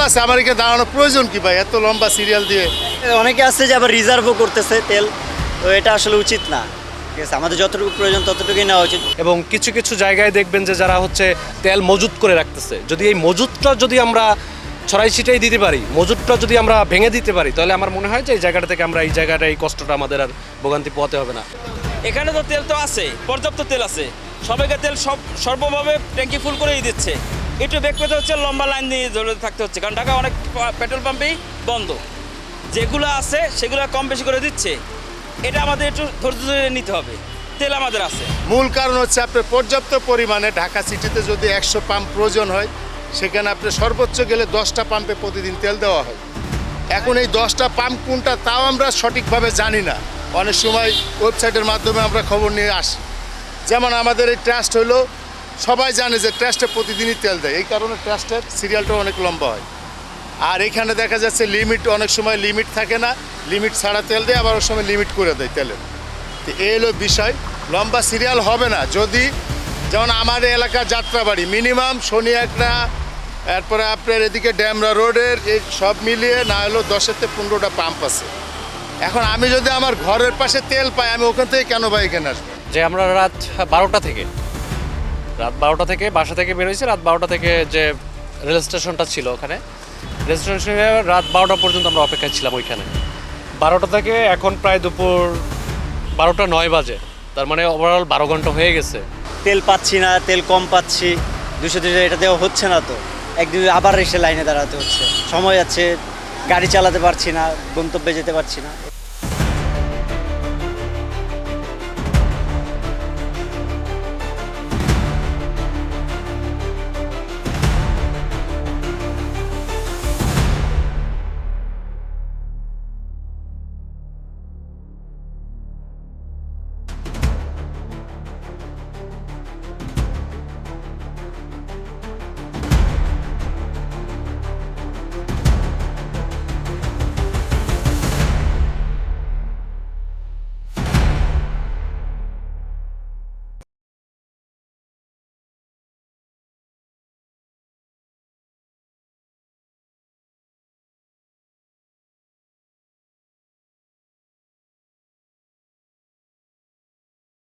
আছে, আমার এখানে দাঁড়ানোর প্রয়োজন কি ভাই এত লম্বা সিরিয়াল দিয়ে? অনেকে আছে যে আবার রিজার্ভও করতেছে তেল, তো এটা আসলে উচিত না। ঠিক আছে, আমাদের যতটুকু প্রয়োজন ততটুকুই নেওয়া উচিত। এবং কিছু কিছু জায়গায় দেখবেন যে যারা হচ্ছে তেল মজুত করে রাখতেছে, যদি এই মজুতটা যদি আমরা ছড়াই ছিটাই দিতে পারি, মজুতটা যদি আমরা ভেঙে দিতে পারি, তাহলে আমার মনে হয় যে এই জায়গাটা থেকে আমরা এই জায়গাটা এই কষ্টটা আমাদের আর ভোগান্তি পোহাতে হবে না। এখানে তো তেল তো আছে, পর্যাপ্ত তেল আছে, সবাইকে তেল সর্বভাবে ট্যাঙ্কি ফুল করেই দিচ্ছে। একটু বেগ পেতে হচ্ছে, লম্বা লাইন দিয়ে ধরে থাকতে হচ্ছে, কারণ ঢাকা অনেক পেট্রোল পাম্পেই বন্ধ। যেগুলো আছে সেগুলো কম বেশি করে দিচ্ছে, এটা আমাদের একটু ধৈর্য ধরে নিতে হবে। তেল আমাদের আছে। মূল কারণ হচ্ছে আপনার পর্যাপ্ত পরিমাণে ঢাকা সিটিতে যদি 100 পাম্প প্রয়োজন হয়, সেখানে আপনার সর্বোচ্চ গেলে 10টা পাম্পে প্রতিদিন তেল দেওয়া হয়। এখন এই 10টা পাম্প কোনটা তাও আমরা সঠিকভাবে জানি না। অনেক সময় ওয়েবসাইটের মাধ্যমে আমরা খবর নিয়ে আসি। যেমন আমাদের এই ট্রাস্ট হলো, সবাই জানে যে ট্রাস্টে প্রতিদিনই তেল দেয়, এই কারণে ট্রাস্টের সিরিয়ালটা অনেক লম্বা হয়। আর এখানে দেখা যাচ্ছে লিমিট, অনেক সময় লিমিট থাকে না, লিমিট ছাড়া তেল দেয়, আবার ওই সময় লিমিট করে দেয় তেলের। তো এই হলো বিষয়, লম্বা সিরিয়াল হবে না যদি, যেমন আমার এলাকার যাত্রাবাড়ি মিনিমাম শনিয়াকড়া, এরপরে আপনার এদিকে ড্যামরা রোডের এই সব মিলিয়ে না হলেও 10 থেকে 15টা পাম্প আছে। এখন আমি যদি আমার ঘরের পাশে তেল পাই, আমি ওখান থেকে কেন ভাই এখানে আসবো? যে আমরা রাত 12টা থেকে বাসা থেকে বের হয়েছি, রাত 12টা থেকে যে রেল স্টেশনটা ছিল ওখানে, রেল স্টেশনে রাত 12টা পর্যন্ত আমরা অপেক্ষায় ছিলাম ওইখানে। 12টা থেকে এখন প্রায় দুপুর 12টা 9 বাজে, তার মানে ওভারঅল 12 ঘন্টা হয়ে গেছে। তেল পাচ্ছি না, তেল কম পাচ্ছি, 200 এটা দেওয়া হচ্ছে না, তো একদিন আবার এসে লাইনে দাঁড়াতে হচ্ছে, সময় যাচ্ছে, গাড়ি চালাতে পারছি না, গন্তব্যে যেতে পারছি না।